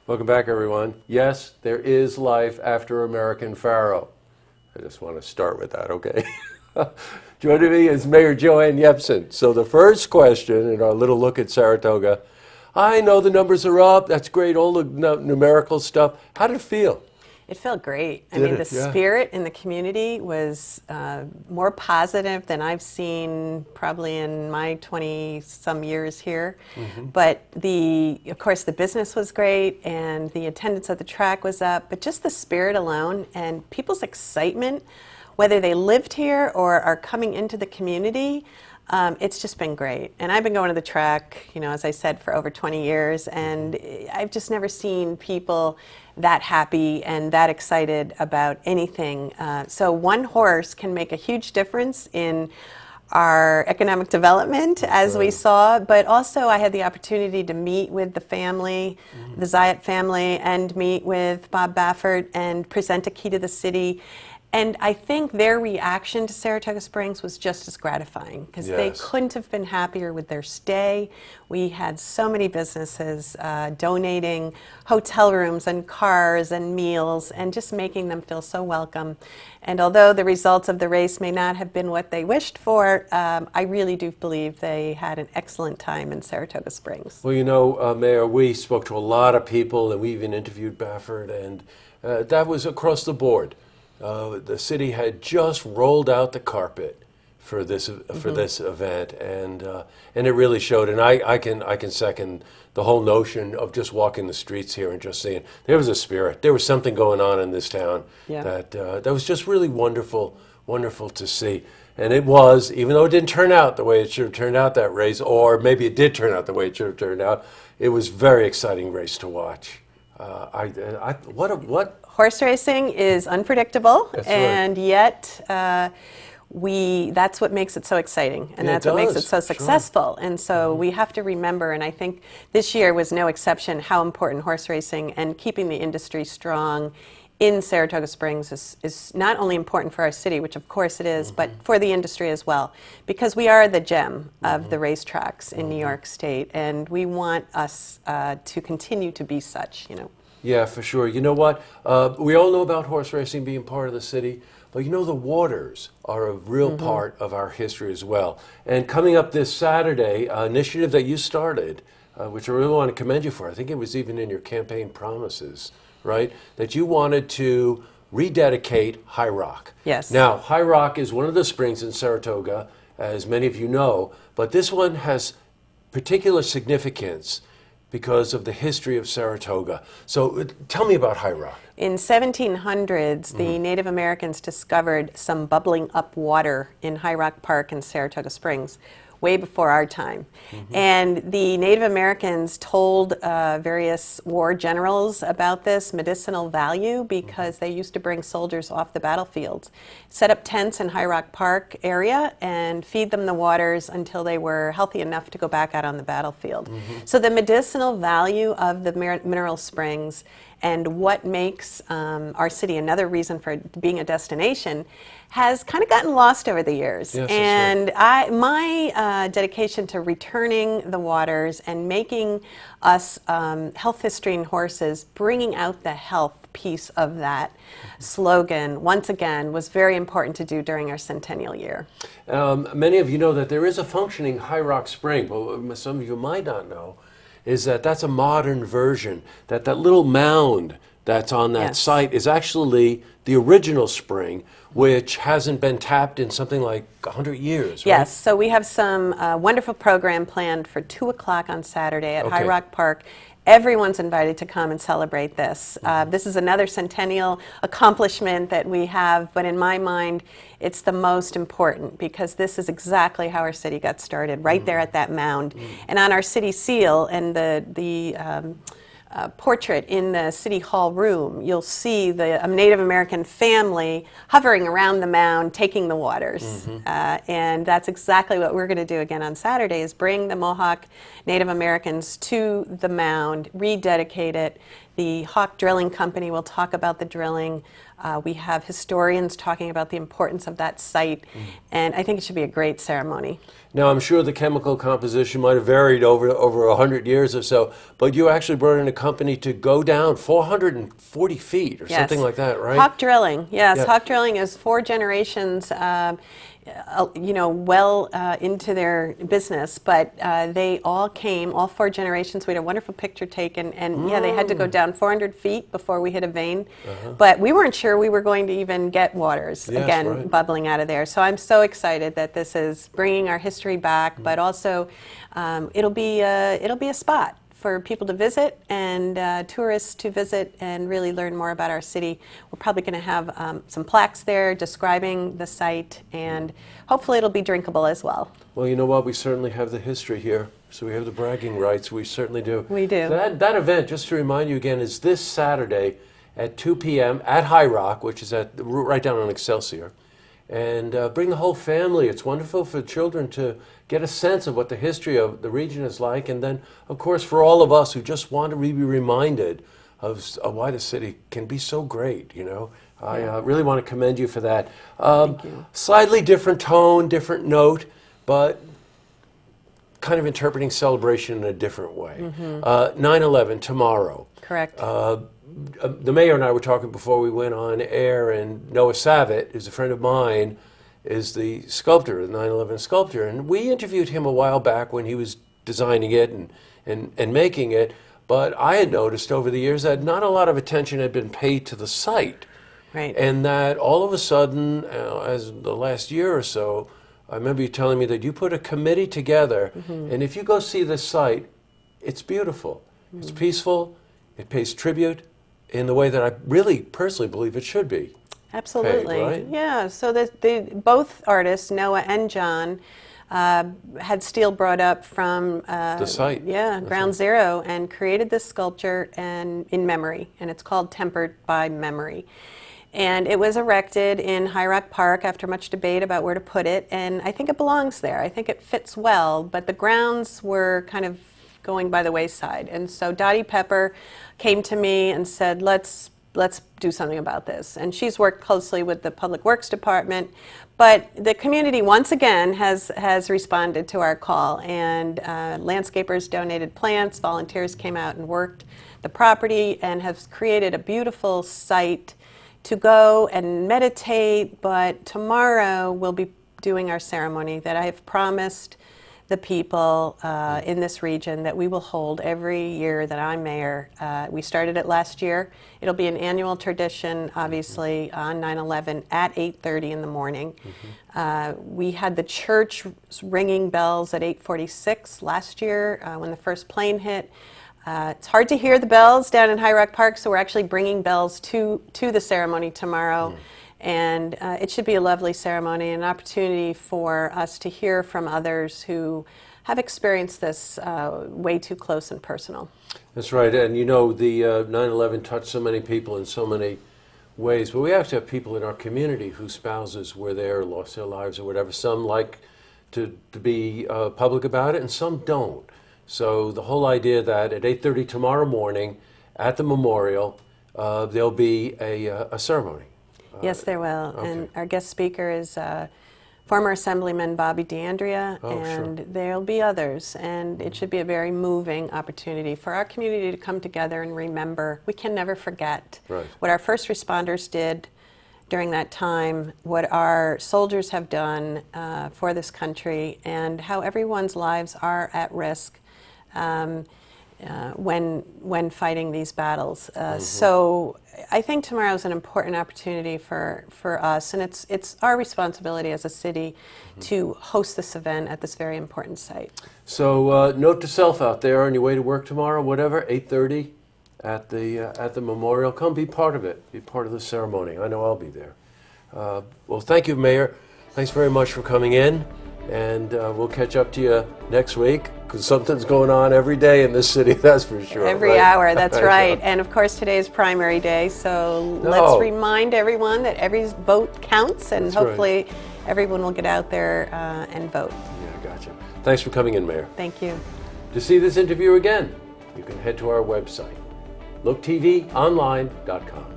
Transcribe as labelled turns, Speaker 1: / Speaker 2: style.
Speaker 1: Welcome back, everyone. Yes, there is life after American Pharaoh. I just want to start with that, okay? Joining me is Mayor Joanne Yepsen. So the first question in our little look at Saratoga, I know the numbers are up, that's great, all the numerical stuff. How did it feel?
Speaker 2: It felt great. I
Speaker 1: Did
Speaker 2: mean,
Speaker 1: it?
Speaker 2: the
Speaker 1: Yeah.
Speaker 2: spirit in the community was more positive than I've seen probably in my 20-some years here. But of course, the business was great and the attendance at the track was up, but just the spirit alone and people's excitement, whether they lived here or are coming into the community, it's just been great. And I've been going to the track, as I said, for over 20 years, and I've just never seen people that happy and that excited about anything. So one horse can make a huge difference in our economic development, as we saw, but also I had the opportunity to meet with the family, the Zayat family, and meet with Bob Baffert and present a key to the city. And I think their reaction to Saratoga Springs was just as gratifying because they couldn't have been happier with their stay. We had so many businesses donating hotel rooms and cars and meals and just making them feel so welcome. And although the results of the race may not have been what they wished for, I really do believe they had an excellent time in Saratoga Springs.
Speaker 1: Well, Mayor, we spoke to a lot of people and we even interviewed Baffert, and that was across the board. The city had just rolled out the carpet for this event, and it really showed. And I can second the whole notion of just walking the streets here and just seeing there was a spirit. There was something going on in this town that was just really wonderful to see. And it was, even though it didn't turn out the way it should have turned out, that race, or maybe it did turn out the way it should have turned out, it was a very exciting race to watch. What
Speaker 2: Horse racing is unpredictable, and yet that's what makes it so exciting, and that's what makes it so successful. And so we have to remember, and I think this year was no exception, how important horse racing and keeping the industry strong in Saratoga Springs is not only important for our city, which of course it is, but for the industry as well, because we are the gem of the racetracks in New York State, and we want us to continue to be such,
Speaker 1: Yeah, for sure. You know what? We all know about horse racing being part of the city, but the waters are a real part of our history as well. And coming up this Saturday, an initiative that you started, which I really want to commend you for, I think it was even in your campaign promises, right? That you wanted to rededicate High Rock.
Speaker 2: Yes.
Speaker 1: Now, High Rock is one of the springs in Saratoga, as many of you know, but this one has particular significance because of the history of Saratoga. So tell me about High Rock.
Speaker 2: In 1700s, the Native Americans discovered some bubbling up water in High Rock Park in Saratoga Springs, way before our time. And the Native Americans told various war generals about this medicinal value because they used to bring soldiers off the battlefields, set up tents in High Rock Park area and feed them the waters until they were healthy enough to go back out on the battlefield. So the medicinal value of the mineral springs and what makes our city another reason for being a destination has kind of gotten lost over the years.
Speaker 1: Yes,
Speaker 2: and my dedication to returning the waters and making us health history horses, bringing out the health piece of that slogan once again was very important to do during our centennial year.
Speaker 1: Many of you know that there is a functioning High Rock Spring, but some of you might not know is that that's a modern version, that little mound that's on that site is actually the original spring, which hasn't been tapped in something like 100 years, right?
Speaker 2: Yes, so we have some wonderful program planned for 2 o'clock on Saturday at High Rock Park. Everyone's invited to come and celebrate this. This is another centennial accomplishment that we have, but in my mind, it's the most important because this is exactly how our city got started, right there at that mound. And on our city seal and the portrait in the City Hall room, you'll see the Native American family hovering around the mound, taking the waters. And that's exactly what we're going to do again on Saturday, is bring the Mohawk Native Americans to the mound, rededicate it, The Hawk Drilling Company will talk about the drilling. We have historians talking about the importance of that site, and I think it should be a great ceremony.
Speaker 1: Now, I'm sure the chemical composition might have varied over 100 years or so, but you actually brought in a company to go down 440 feet or something like that, right?
Speaker 2: Hawk Drilling, yes.
Speaker 1: Yeah.
Speaker 2: Hawk Drilling is 4 generations, well into their business, but they all came, all 4 generations. We had a wonderful picture taken, and yeah, they had to go down 400 feet before we hit a vein, but we weren't sure we were going to even get waters again bubbling out of there. So I'm so excited that this is bringing our history back, but also it'll be a spot for people to visit and tourists to visit and really learn more about our city. We're probably going to have some plaques there describing the site, and hopefully it'll be drinkable as well.
Speaker 1: Well, you know what? We certainly have the history here, so we have the bragging rights. We certainly do.
Speaker 2: We do.
Speaker 1: That event, just to remind you again, is this Saturday at 2 p.m. at High Rock, which is right down on Excelsior. And bring the whole family. It's wonderful for children to get a sense of what the history of the region is like. And then, of course, for all of us who just want to be reminded of why the city can be so great, you know. I really want to commend you for that.
Speaker 2: Thank you.
Speaker 1: Slightly different tone, different note, but kind of interpreting celebration in a different way. 9/11 tomorrow.
Speaker 2: Correct.
Speaker 1: The mayor and I were talking before we went on air, and Noah Savitt, who's a friend of mine, is the sculptor, the 9/11 sculptor, and we interviewed him a while back when he was designing it and making it, but I had noticed over the years that not a lot of attention had been paid to the site.
Speaker 2: Right.
Speaker 1: And that all of a sudden, as the last year or so, I remember you telling me that you put a committee together, and if you go see this site, it's beautiful, it's peaceful, it pays tribute in the way that I really personally believe it should be.
Speaker 2: Absolutely.
Speaker 1: Paid, right?
Speaker 2: Yeah, so both artists, Noah and John, had steel brought up from
Speaker 1: The site.
Speaker 2: Yeah, ground zero, and created this sculpture in memory, and it's called Tempered by Memory. And it was erected in High Rock Park after much debate about where to put it, and I think it belongs there. I think it fits well, but the grounds were kind of going by the wayside. And so Dottie Pepper came to me and said, let's do something about this. And she's worked closely with the Public Works Department, but the community once again has responded to our call, and landscapers donated plants, volunteers came out and worked the property, and have created a beautiful site to go and meditate. But tomorrow we'll be doing our ceremony that I have promised the people in this region that we will hold every year that I'm mayor. We started it last year. It'll be an annual tradition, obviously, on 9/11 at 8:30 in the morning. We had the church ringing bells at 8:46 last year when the first plane hit. It's hard to hear the bells down in High Rock Park, so we're actually bringing bells to the ceremony tomorrow. And it should be a lovely ceremony, an opportunity for us to hear from others who have experienced this way too close and personal.
Speaker 1: That's right, and you know, the 9/11 touched so many people in so many ways, but we have to have people in our community whose spouses were there, lost their lives or whatever. Some like to be public about it, and some don't. So the whole idea that at 8:30 tomorrow morning at the memorial, there'll be a ceremony.
Speaker 2: Yes, there will.
Speaker 1: Okay.
Speaker 2: And our guest speaker is former Assemblyman Bobby DeAndrea, and there'll be others. And it should be a very moving opportunity for our community to come together and remember. We can never forget what our first responders did during that time, what our soldiers have done for this country, and how everyone's lives are at risk when fighting these battles. So I think tomorrow is an important opportunity for us, and it's our responsibility as a city to host this event at this very important site.
Speaker 1: So note to self out there on your way to work tomorrow, whatever, 8:30 at the memorial. Come be part of it. Be part of the ceremony. I know I'll be there. Well, thank you, Mayor. Thanks very much for coming in, and we'll catch up to you next week, because something's going on every day in this city, that's for sure.
Speaker 2: Every hour, that's right. And of course, today is primary day, so let's remind everyone that every vote counts, and hopefully everyone will get out there and vote.
Speaker 1: Yeah, gotcha. Thanks for coming in, Mayor.
Speaker 2: Thank you.
Speaker 1: To see this interview again, you can head to our website. looktvonline.com.